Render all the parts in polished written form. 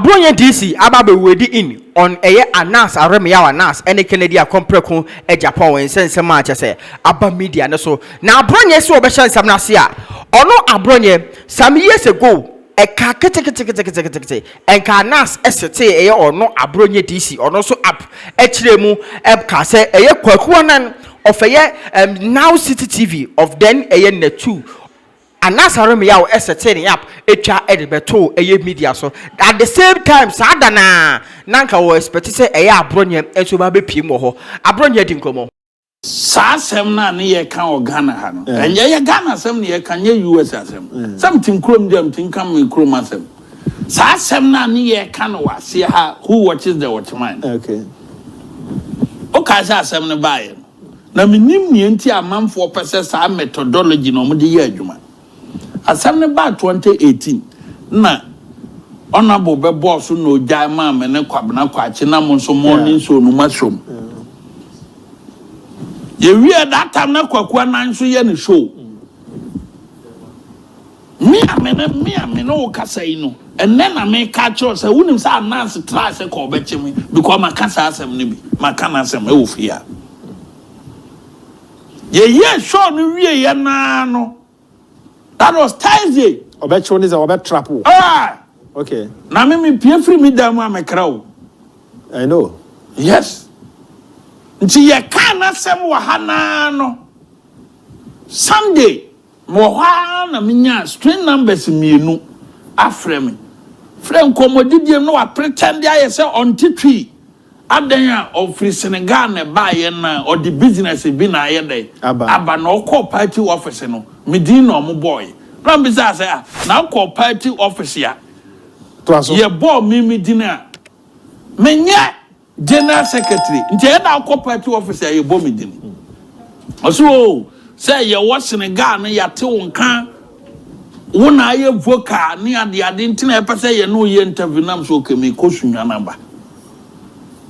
Abronye DC ababe wedi in on eye anas aremia anas ene Kennedy akompreko Agyapong en sense ma chese aba media ne so na Abronye so obehye nsam na se a ono Abronye some years ago eka kete enka anas esete eye ono Abronye DC ono so app echiremu ka se eye kwakuanan of eye Now City TV of then eye ne 2 anasaro me yawo esete app etwa edebeto eye media so at the same time sadana nanka wo expect say eye Abronye enso ba be piem wo ho Abronye di nkomo sa asem na ne ye kan o Ghana ha no enye ye Ghana asem ne ye kan ye US asem something krom dem tin kan me krom asem sa asem na ne ye kan wa se ha who watches the watchman okay o ka sa asem ne bae na minim ne enti amanfo pese sa methodology no mo de ye adwuma asem ne ba 2018 na honorable be boss no jai ma me ne kwabena kwachi na mo so morning so no masom ye wie that time na kwakwa nan so ye ne show me amene o kasai no enne na me ka cho say wunim say announce try say ko beche me because ma kasa asem ne bi ma kana asem e wo fia ye show no wie ye na no that was Thursday obecho ni za trap okay na me pie free me down ma mekra o I know yes nti ye kana asem wa hana no Sunday mo ha na minya string numbers mienu afrem frem komodidiem no wa pretend aye say on titwi adan a of Senegal na ba ye na or the business bi na aye dey aba na okọ party office no medin no mo boy ram bi say na okọ party office ya to aso ye boy mi dina menye general secretary nti e na okọ party office ya ye boy mi dina oso say ye was Senegal na ya te wonka wona aye vocal ni ade ntina e pese ye no ye interview nam so kemi ko sunwa namba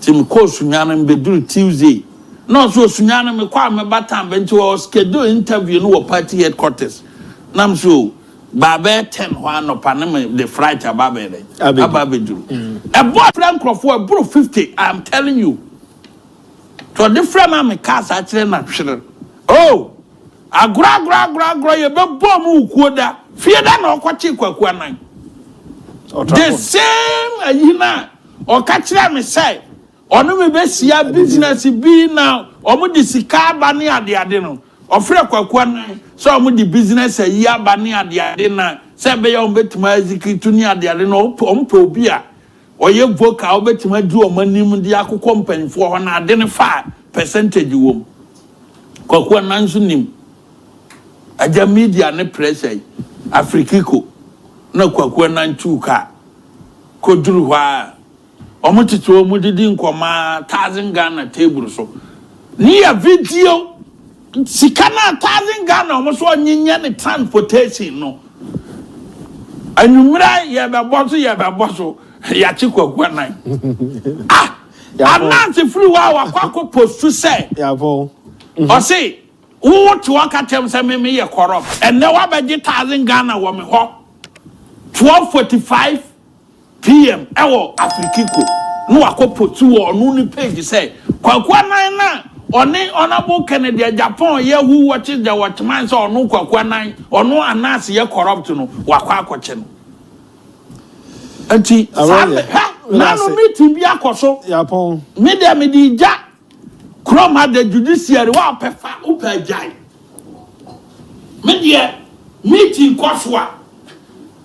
tim ko sunwa nam be do Tuesday no so sunwa nam me kwa me batam be nti o schedule interview no party headquarters nam so babe 10 ho no panem the fright ababe dey ababe duru e boy friend crofo e bro 50 I'm telling you to different man me cars actually na hwere oh agra ye be bom ukuoda fie da na okwachi kwaku anan the same ayina o ka kire me say onu me be sia business bi na omo di sika ba ne ade no ofre kwaku anan so omo di business ayi aba ne ade na say be ya omo betuma execute ni ade no omo pe obi a oye vocal obetuma du omo anim di akokọ mpanfo ho na ade ne fa percentage wom kwaku anan so nim aja media ne pressure Afrikiko na kwaku anan tuka koduru hwa omotito omudidi nkoma 1000 Ghana table so ni ya video sikana 1000 Ghana omoso onyenye ne transportation no anumra ya be boso ya chi kwaku anan ananse free wa kwako post to say ya bo o say who to waka tell say me ye corrupt and now wa be 1000 Ghana wo me ho 12:45 PM ewo Afrikiko no akopo tu wo no ni page say kwakwa nan na oni honorable Kennedy Agyapong ye who watches the watchman so no kwakwa nan ono anas ye corrupt no wakwa akoche no anti na no meeting bi akoso Yapon media me di ja Krom had the judiciary wa pefa upa jai media meeting kwaswa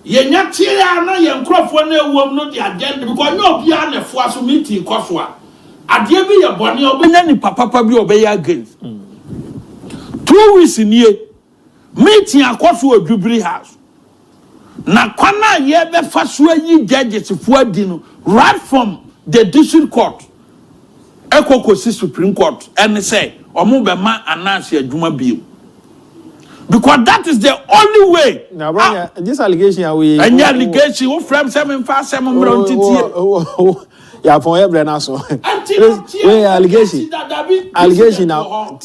ye nyatia na ye nkrofo na ewom no di agenda because no bia na fo aso meeting kwaswa ade bi ye bone obenya ni papa bi obeya against 2 weeks nie meeting akwaso adwubiri house na kwana ye be faso yi judges fo adi no right from the district court Ekokosi Supreme Court and say omo be ma announce adwuma bio because that is the only way. Now this allegation are we any allegation who from seven fast seven mron titi ya for every na so we allegation now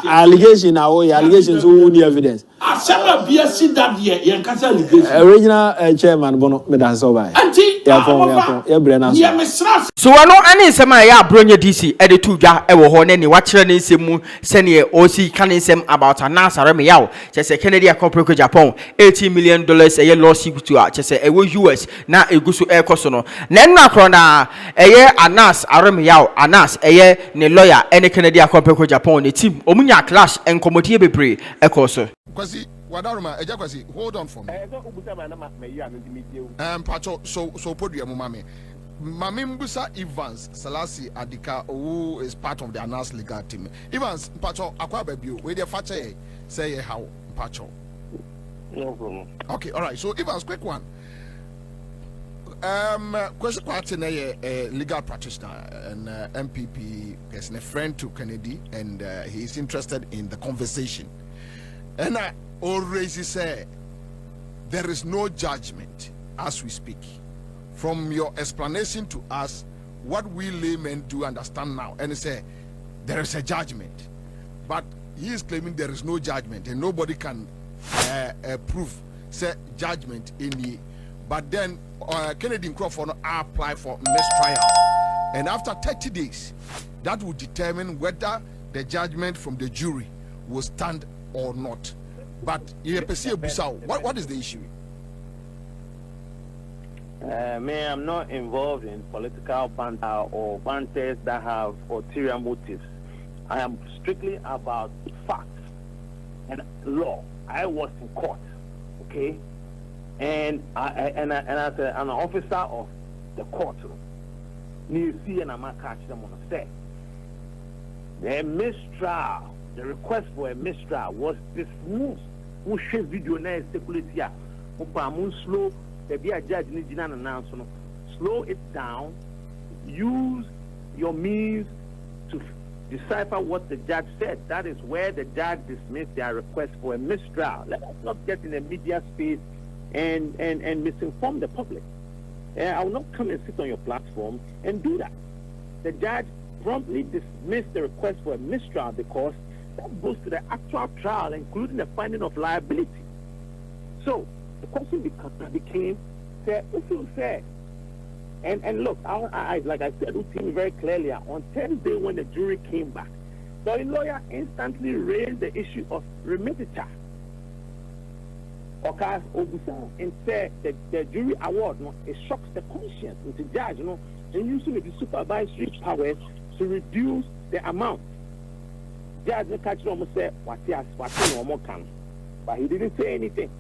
allegation now allegation so we need evidence Asema bia si that ye nkasa allegation. Original chairman bono me dan so by. Anti Ya brena so. So ano ani nsɛm a ya Abronye DC e de tu dwa e wo ho ne wakyerɛ ne nsɛm mu sɛne osi ka ne nsɛm about Anas Areme yaw kyɛ Kennedy Akompre ko Japan $18 million e lawsuit to a kyɛ sɛ e wo US na eguso e kɔ so no na nna kro na Anas Areme yaw Anas ne lawyer ene Kennedy Akompre ko Japan ne team omunya clash enkomodie bebre e kɔ so kwasi wadaruma eja kwasi hold on for me pacho so podua mu mame Mamimbusa Evans Selassie Adika, who is part of the Anas legal team. Evans, Pacho, Aqua Baby, where the Fache say how Pacho. No problem. Okay, all right. So Evans, quick one. Question question a legal practitioner and MPP person, a friend to Kennedy, and he is interested in the conversation. And I always say there is no judgment as we speak. From your explanation to us, what we laymen do understand now, and say there is a judgment, but he is claiming there is no judgment, and nobody can prove say judgment in the. But then Kennedy Crawford apply for mistrial, and after 30 days, that will determine whether the judgment from the jury will stand or not. But what is the issue? I'm not involved in political banter or banters that have ulterior motives. I am strictly about facts and law. I was in court, okay, and as an officer of the court, you see, and I'm not catch them on the set. The mistrial, the request for a mistrial was dismissed. Who share video na circulate here? Who slow. Be a judge slow it down, use your means to decipher what the judge said. That is where the judge dismissed their request for a mistrial. Let us not get in the media space and misinform the public. I will not come and sit on your platform and do that. The judge promptly dismissed the request for a mistrial because that goes to the actual trial, including the finding of liability. So the question became, if you say, and look, I like I said to him very clearly, on Thursday when the jury came back, the lawyer instantly raised the issue of remittiture. Okay, and said that the jury award, it shocks the conscience of the judge, and using the supervisory powers to reduce the amount. Judge catch almost said, what more can, but he didn't say anything.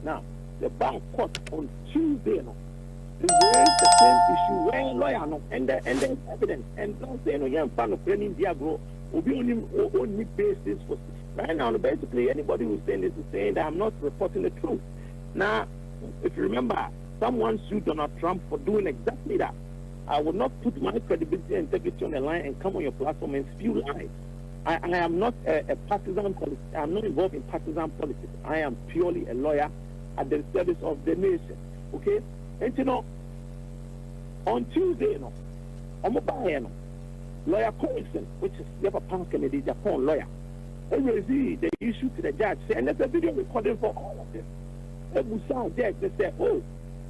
Now, the bank court on Tuesday, they raised the same issue where lawyer and there's evidence and not saying young fan of training Diagro will be only basis for right now. Basically, anybody who's saying this is saying that I'm not reporting the truth. Now, if you remember, someone sued Donald Trump for doing exactly that. I would not put my credibility and integrity on the line and come on your platform and spew lies. I am not a partisan politics. I'm not involved in partisan politics. I am purely a lawyer at the service of the nation. Okay? And on Tuesday, lawyer Corrison, which is the Kennedy Japan lawyer, they raised the issue to the judge, and there's a video recording for all of this. The judge, they said,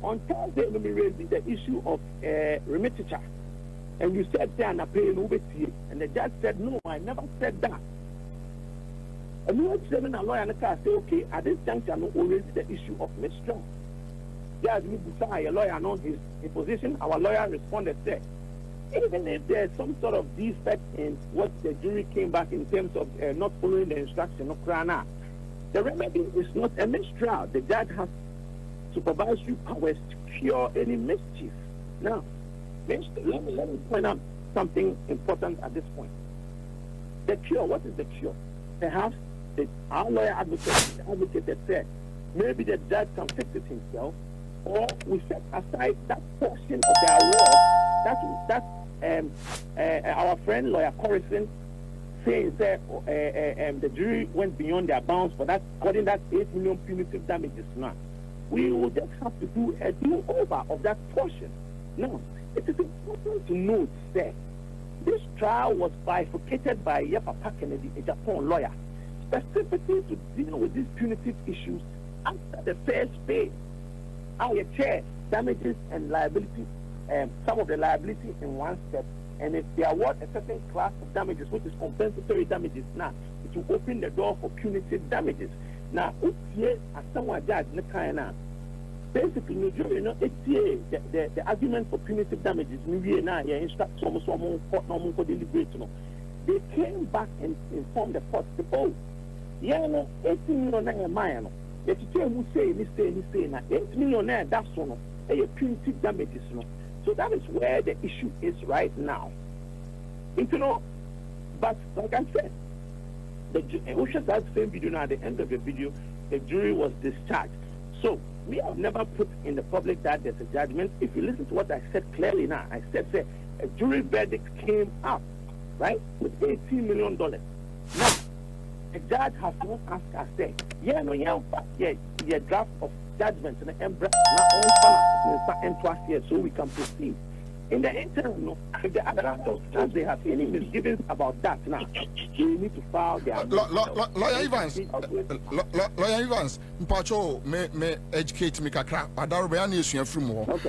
on Thursday, let me raise the issue of remittiture. And you said, and the judge said, no, I never said that. And we went to a lawyer and say, okay, at this juncture, no, already the issue of mistrial. Judge, we decide a lawyer on his position. Our lawyer responded, said, even if there's some sort of defect in what the jury came back in terms of not following the instruction of Krana, the remedy is not a mistrial. The judge has supervisory powers to cure any mischief. Now, let me point out something important at this point. The cure, what is the cure? Perhaps our lawyer advocate said maybe the judge can fix it himself, or we set aside that portion of the award that our friend lawyer Corrison saying that the jury went beyond their bounds for that, according that 8 million punitive damages. Now we will just have to do a do-over of that portion. Now it is important to note that this trial was bifurcated by Papa Kennedy, a Japan lawyer. specifically to deal with these punitive issues after the first phase. Our chair damages and liability, some of the liability in one step, and if they award a certain class of damages, which is compensatory damages, now it will open the door for punitive damages. Now, if here as someone judge the kind of basically, the argument for punitive damages, instruct normal for deliberate. They came back and informed the court, oh, 18 million mine. If you say, 8 million, that's one, a punitive damages. So that is where the issue is right now. But like I said, that same video now, at the end of the video, the jury was discharged. So we have never put in the public that there's a judgment. If you listen to what I said clearly now, I said a jury verdict came up, right, with $18 million. Now, the judge has not asked us, say, yeah, draft of judgment and the so we can proceed. In the interim, if the other judges they have any misgivings about that now, we need to file their Lawyer Evans, Mpacho may educate me kakra.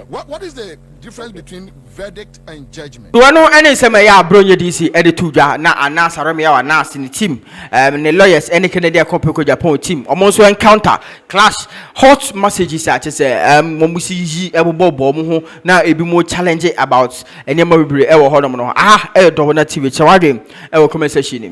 What is the difference between verdict and judgment? Do I know any sema ya Abronye DC edituja na anas areme ya anas in team ne lawyers any Canadian company ko Japan team almost encounter clash hot messages such as momusi yi ebobo mo ho na ebi mo challenge about enema bebre e wo ho no Dowona TV chawadem e wo comment section